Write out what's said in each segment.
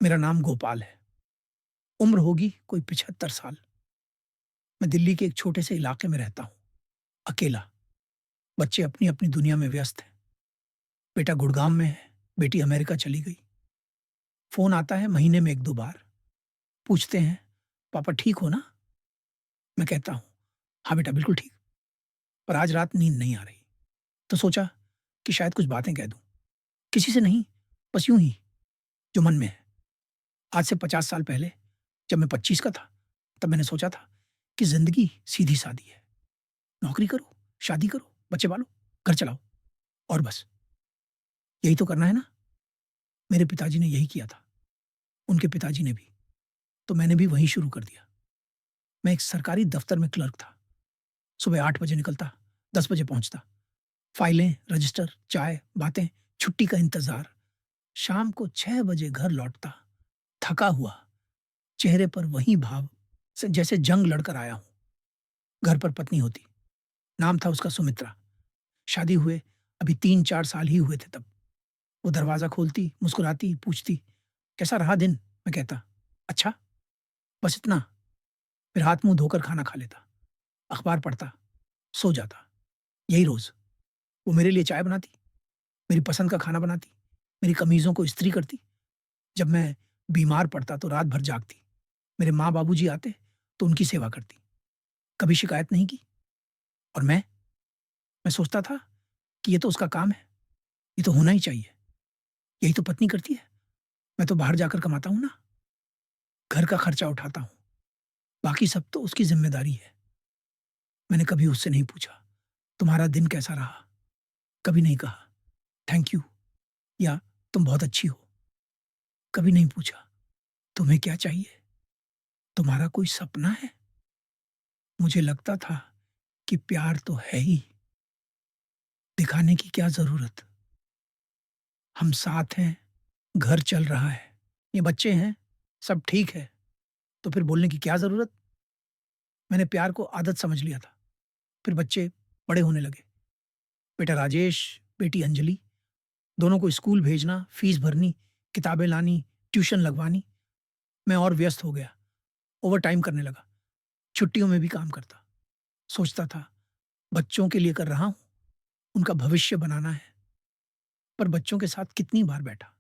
मेरा नाम गोपाल है। उम्र होगी कोई 75 साल। मैं दिल्ली के एक छोटे से इलाके में रहता हूँ, अकेला। बच्चे अपनी-अपनी दुनिया में व्यस्त हैं। बेटा गुड़गाँव में है, बेटी अमेरिका चली गई। फ़ोन आता है महीने में 1-2 बार। पूछते हैं, "पापा ठीक हो ना?" मैं कहता हूँ, "हाँ बेटा, बिल्कुल ठीक।" पर आज रात नींद नहीं आ रही। तो सोचा कि शायद कुछ बातें कह दूँ। किसी से नहीं, बस यूँ ही, जो मन में है। आज से 50 साल पहले, जब मैं 25 का था, तब मैंने सोचा था कि ज़िंदगी सीधी-सादी है। नौकरी करो, शादी करो, बच्चे पालो, घर चलाओ और बस। यही तो करना है ना? मेरे पिताजी ने यही किया था, उनके पिताजी ने भी, तो मैंने भी वही शुरू कर दिया। मैं एक सरकारी दफ्तर में क्लर्क था। सुबह 8 बजे निकलता, 10 बजे पहुंचता। फाइलें, रजिस्टर, चाय, बातें, छुट्टी का इंतजार। शाम को 6 बजे घर लौटता, थका हुआ, चेहरे पर वही भाव जैसे जंग लड़कर आया हूं। घर पर पत्नी होती, नाम था उसका सुमित्रा। शादी हुए अभी 3-4 साल ही हुए थे तब। वो दरवाज़ा खोलती, मुस्कुराती, पूछती, "कैसा रहा दिन?" मैं कहता, "अच्छा।" बस इतना। फिर हाथ-मुँह धोकर खाना खा लेता, अखबार पढ़ता, सो जाता। यही रोज़। वो मेरे लिए चाय बनाती, मेरी पसंद का खाना बनाती, मेरी कमीज़ों को इस्त्री करती। जब मैं बीमार पड़ता तो रात भर जागती। मेरे माँ-बाबूजी आते तो उनकी सेवा करती। कभी शिकायत नहीं की। और मैं सोचता था कि ये तो उसका काम है, ये तो होना ही चाहिए। यही तो पत्नी करती है। मैं तो बाहर जाकर कमाता हूँ ना, घर का खर्चा उठाता हूँ। बाकी सब तो उसकी ज़िम्मेदारी है। मैंने कभी उससे नहीं पूछा, तुम्हारा दिन कैसा रहा? कभी नहीं कहा, थैंक यू या तुम बहुत अच्छी हो। कभी नहीं पूछा, तुम्हें क्या चाहिए? तुम्हारा कोई सपना है? मुझे लगता था कि प्यार तो है ही, दिखाने की क्या ज़रूरत? हम साथ हैं, घर चल रहा है, ये बच्चे हैं, सब ठीक है, तो फिर बोलने की क्या ज़रूरत? मैंने प्यार को आदत समझ लिया था। फिर बच्चे बड़े होने लगे। बेटा राजेश, बेटी अंजलि, दोनों को स्कूल भेजना, फीस भरनी, किताबें लानी, ट्यूशन लगवानी। मैं और व्यस्त हो गया, ओवरटाइम करने लगा, छुट्टियों में भी काम करता। सोचता था, बच्चों के लिए कर रहा हूँ, उनका भविष्य बनाना है। पर बच्चों के साथ कितनी बार बैठा,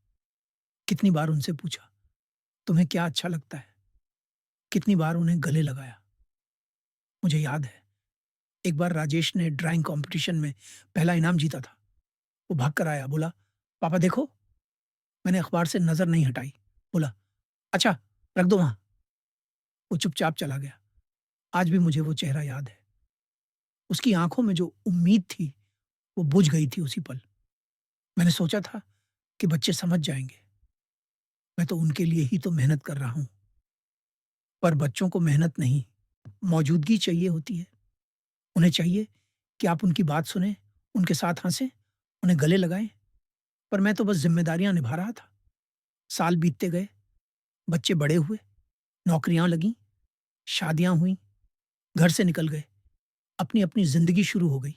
कितनी बार उनसे पूछा, तुम्हें क्या अच्छा लगता है? कितनी बार उन्हें गले लगाया। मुझे याद है, एक बार राजेश ने ड्राइंग कॉम्पिटिशन में पहला इनाम जीता था। वो भाग कर आया, बोला, "पापा देखो।" मैंने अखबार से नज़र नहीं हटाई। बोला, "अच्छा, रख दो वहाँ।" वो चुपचाप चला गया। आज भी मुझे वो चेहरा याद है। उसकी आँखों में जो उम्मीद थी, वो बुझ गई थी उसी पल। मैंने सोचा था कि बच्चे समझ जाएँगे, मैं तो उनके लिए ही तो मेहनत कर रहा हूँ। पर बच्चों को मेहनत नहीं, मौजूदगी चाहिए होती है। उन्हें चाहिए कि आप उनकी बात सुनें, उनके साथ हँसें, उन्हें गले लगाएँ। पर मैं तो बस ज़िम्मेदारियाँ निभा रहा था। साल बीतते गए, बच्चे बड़े हुए, नौकरियाँ लगीं, शादियाँ हुईं, घर से निकल गए, अपनी-अपनी ज़िंदगी शुरू हो गई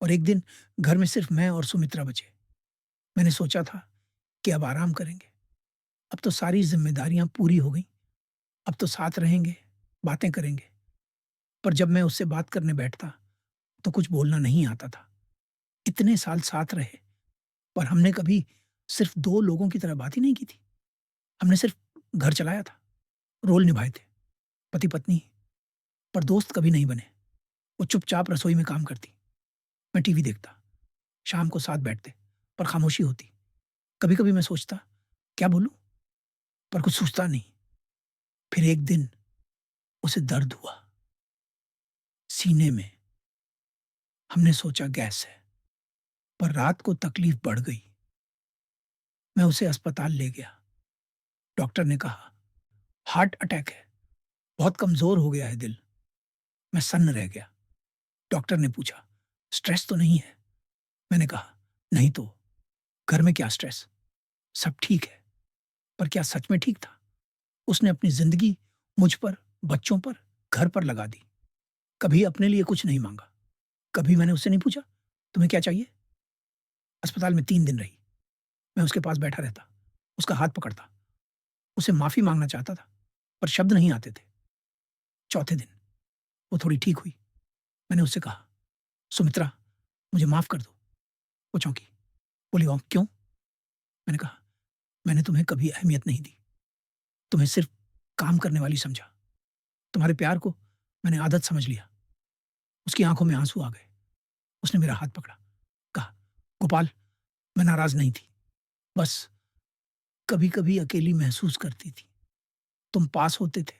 और एक दिन घर में सिर्फ़ मैं और सुमित्रा बचे। मैंने सोचा था कि अब आराम करेंगे, अब तो सारी ज़िम्मेदारियाँ पूरी हो गईं, अब तो साथ रहेंगे, बातें करेंगे। पर जब मैं उससे बात करने बैठता, तो कुछ बोलना नहीं आता था। इतने साल साथ रहे, पर हमने कभी सिर्फ़ 2 लोगों की तरह बात ही नहीं की थी। हमने सिर्फ़ घर चलाया था, रोल निभाए थे, पति-पत्नी, पर दोस्त कभी नहीं बने। वो चुपचाप रसोई में काम करती, मैं टीवी देखता। शाम को साथ बैठते, पर खामोशी होती। कभी-कभी मैं सोचता, क्या बोलूँ? पर कुछ सूझता नहीं। फिर एक दिन उसे दर्द हुआ, सीने में। हमने सोचा गैस है, पर रात को तकलीफ बढ़ गई। मैं उसे अस्पताल ले गया। डॉक्टर ने कहा, हार्ट अटैक है, बहुत कमज़ोर हो गया है दिल। मैं सन्न रह गया। डॉक्टर ने पूछा, स्ट्रेस तो नहीं है? मैंने कहा, नहीं तो। घर में क्या स्ट्रेस? सब ठीक है। पर क्या सच में ठीक था? उसने अपनी ज़िंदगी मुझ पर, बच्चों पर, घर पर लगा दी। कभी अपने लिए कुछ नहीं माँगा। कभी मैंने उससे नहीं पूछा, तुम्हें क्या चाहिए? अस्पताल में 3 दिन रही। मैं उसके पास बैठा रहता, उसका हाथ पकड़ता, उसे माफ़ी माँगना चाहता था, पर शब्द नहीं आते थे। चौथे दिन वो थोड़ी ठीक हुई। मैंने उससे कहा, "सुमित्रा, मुझे माफ़ कर दो।" वो चौंकी, बोली, "औ क्यों?" मैंने कहा, "मैंने तुम्हें कभी अहमियत नहीं दी। तुम्हें सिर्फ़ काम करने वाली समझा। तुम्हारे प्यार को मैंने आदत समझ लिया।" उसकी आँखों में आँसू आ गए। उसने मेरा हाथ पकड़ा, कहा, "गोपाल, मैं नाराज़ नहीं थी। बस कभी-कभी अकेली महसूस करती थी। तुम पास होते थे,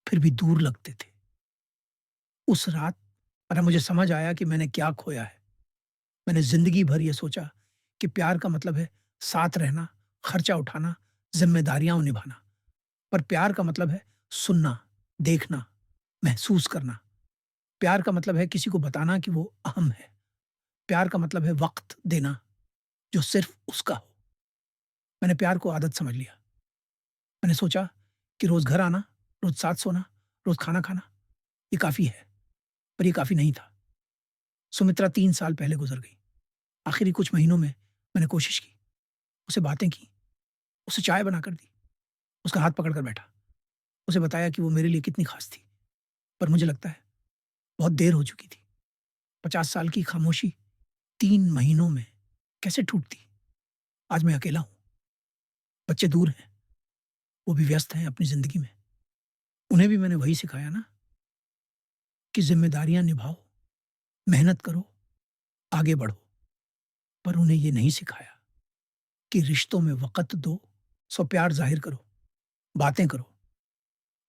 फिर भी दूर लगते थे। उस रात अरे मुझे समझ आया कि मैंने क्या खोया है। मैंने ज़िंदगी भर ये सोचा कि प्यार का मतलब है साथ रहना, खर्चा उठाना, ज़िम्मेदारियाँ निभाना। पर प्यार का मतलब है सुनना, देखना, महसूस करना। प्यार का मतलब है किसी को बताना कि वो अहम है। प्यार का मतलब है वक़्त देना, जो सिर्फ़ उसका हो। मैंने प्यार को आदत समझ लिया। मैंने सोचा कि रोज़ घर आना, रोज़ साथ सोना, रोज़ खाना खाना, ये काफ़ी है। पर ये काफ़ी नहीं था। सुमित्रा 3 साल पहले गुज़र गई। आखिरी कुछ महीनों में मैंने कोशिश की, उससे बातें की, उसे चाय बनाकर दी, उसका हाथ पकड़ कर बैठा, उसे बताया कि वो मेरे लिए कितनी ख़ास थी। पर मुझे लगता है बहुत देर हो चुकी थी। 50 साल की खामोशी 3 महीनों में कैसे टूटती? आज मैं अकेला हूँ, बच्चे दूर हैं, वो भी व्यस्त हैं अपनी ज़िंदगी में। उन्हें भी मैंने वही सिखाया ना कि ज़िम्मेदारियाँ निभाओ, मेहनत करो, आगे बढ़ो। पर उन्हें ये नहीं सिखाया कि रिश्तों में वक़्त दो, सो प्यार ज़ाहिर करो, बातें करो।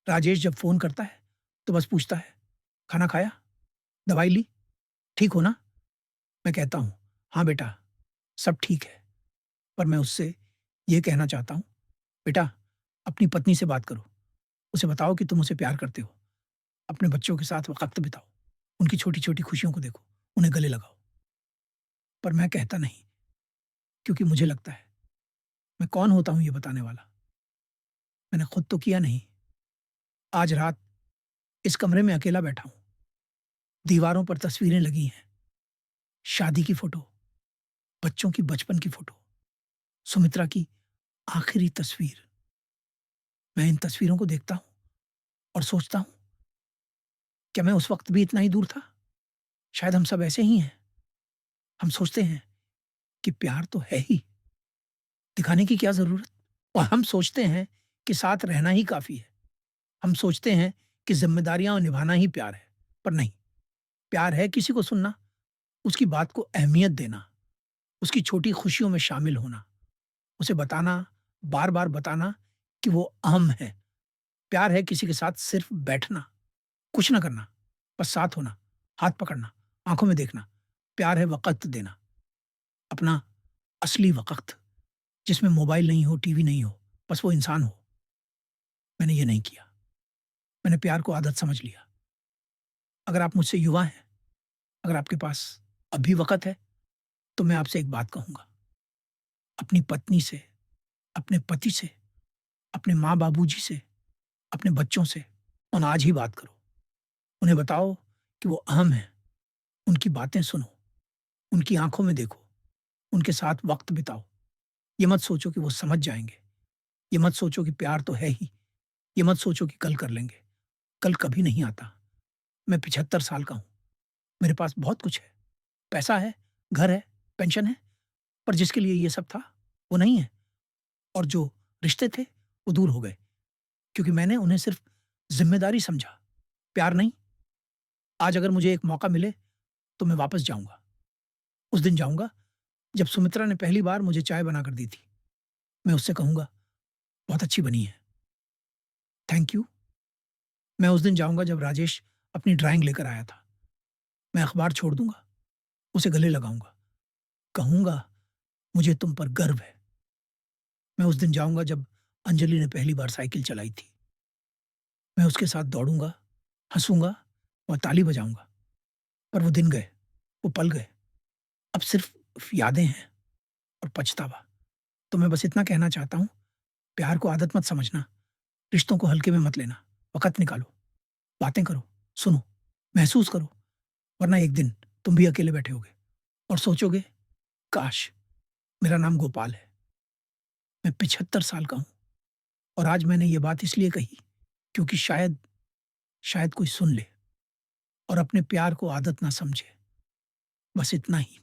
राजेश जब फ़ोन करता है, तो बस पूछता है, "खाना खाया? दवाई ली? ठीक हो ना?" मैं कहता हूँ, "हाँ बेटा, सब ठीक है।" पर मैं उससे ये कहना चाहता हूँ, "बेटा, अपनी पत्नी से बात करो। उसे बताओ कि तुम उसे प्यार करते हो। अपने बच्चों के साथ वक़्त बिताओ। उनकी छोटी-छोटी खुशियों को देखो, उन्हें गले लगाओ।" पर मैं कहता नहीं, क्योंकि मुझे लगता है, मैं कौन होता हूँ ये बताने वाला? मैंने खुद तो किया नहीं। आज रात इस कमरे में अकेला बैठा हूँ। दीवारों पर तस्वीरें लगी हैं, शादी की फ़ोटो, बच्चों की बचपन की फ़ोटो, सुमित्रा की आखिरी तस्वीर। मैं इन तस्वीरों को देखता हूँ और सोचता हूँ, क्या मैं उस वक़्त भी इतना ही दूर था? शायद हम सब ऐसे ही हैं। हम सोचते हैं कि प्यार तो है ही, दिखाने की क्या ज़रूरत? और हम सोचते हैं कि साथ रहना ही काफ़ी है। हम सोचते हैं कि ज़िम्मेदारियाँ निभाना ही प्यार है, पर नहीं, प्यार है किसी को सुनना, उसकी बात को अहमियत देना, उसकी छोटी खुशियों में शामिल होना, उसे बताना, बार-बार बताना कि वो अहम है। प्यार है किसी के साथ सिर्फ़ बैठना, कुछ ना करना, बस साथ होना, हाथ पकड़ना, आँखों में देखना। प्यार है वक़्त देना, अपना असली वक़्त, जिसमें मोबाइल नहीं हो, टीवी नहीं हो, बस वो इंसान हो। मैंने ये नहीं किया। मैंने प्यार को आदत समझ लिया। अगर आप मुझसे युवा हैं, अगर आपके पास अभी वक़्त है, तो मैं आपसे एक बात कहूँगा। अपनी पत्नी से, अपने पति से, अपने माँ-बाबूजी से, अपने बच्चों से और आज ही बात करो। उन्हें बताओ कि वो अहम हैं, उनकी बातें सुनो, उनकी आँखों में देखो, उनके साथ वक़्त बिताओ। ये मत सोचो कि वो समझ जाएँगे, ये मत सोचो कि प्यार तो है ही, ये मत सोचो कि कल कर लेंगे, कल कभी नहीं आता। मैं 75 साल का हूँ, मेरे पास बहुत कुछ है, पैसा है, घर है, पेंशन है, पर जिसके लिए ये सब था, वो नहीं है और जो रिश्ते थे, वो दूर हो गए क्योंकि मैंने उन्हें सिर्फ़ ज़िम्मेदारी समझा, प्यार नहीं। आज अगर मुझे एक मौका मिले, तो मैं वापस जाऊँगा। उस दिन जाऊँगा, जब सुमित्रा ने पहली बार मुझे चाय बनाकर दी थी। मैं उससे कहूँगा, "बहुत अच्छी बनी है, थैंक यू।" मैं उस दिन जाऊँगा जब राजेश अपनी ड्राइंग लेकर आया था। मैं अखबार छोड़ दूँगा, उसे गले लगाऊँगा, कहूँगा, "मुझे तुम पर गर्व है।" मैं उस दिन जाऊँगा जब अंजलि ने पहली बार साइकिल चलाई थी। मैं उसके साथ दौड़ूँगा, हँसूँगा और ताली बजाऊँगा। पर वो दिन गए, वो पल गए। अब सिर्फ़ यादें हैं और पछतावा। तो मैं बस इतना कहना चाहता हूँ, प्यार को आदत मत समझना, रिश्तों को हल्के में मत लेना। वक़्त निकालो, बातें करो, सुनो, महसूस करो, वरना एक दिन तुम भी अकेले बैठे होगे और सोचोगे, काश! मेरा नाम गोपाल है। मैं 75 साल का हूँ और आज मैंने ये बात इसलिए कही क्योंकि शायद शायद कोई सुन ले और अपने प्यार को आदत ना समझे। बस इतना ही।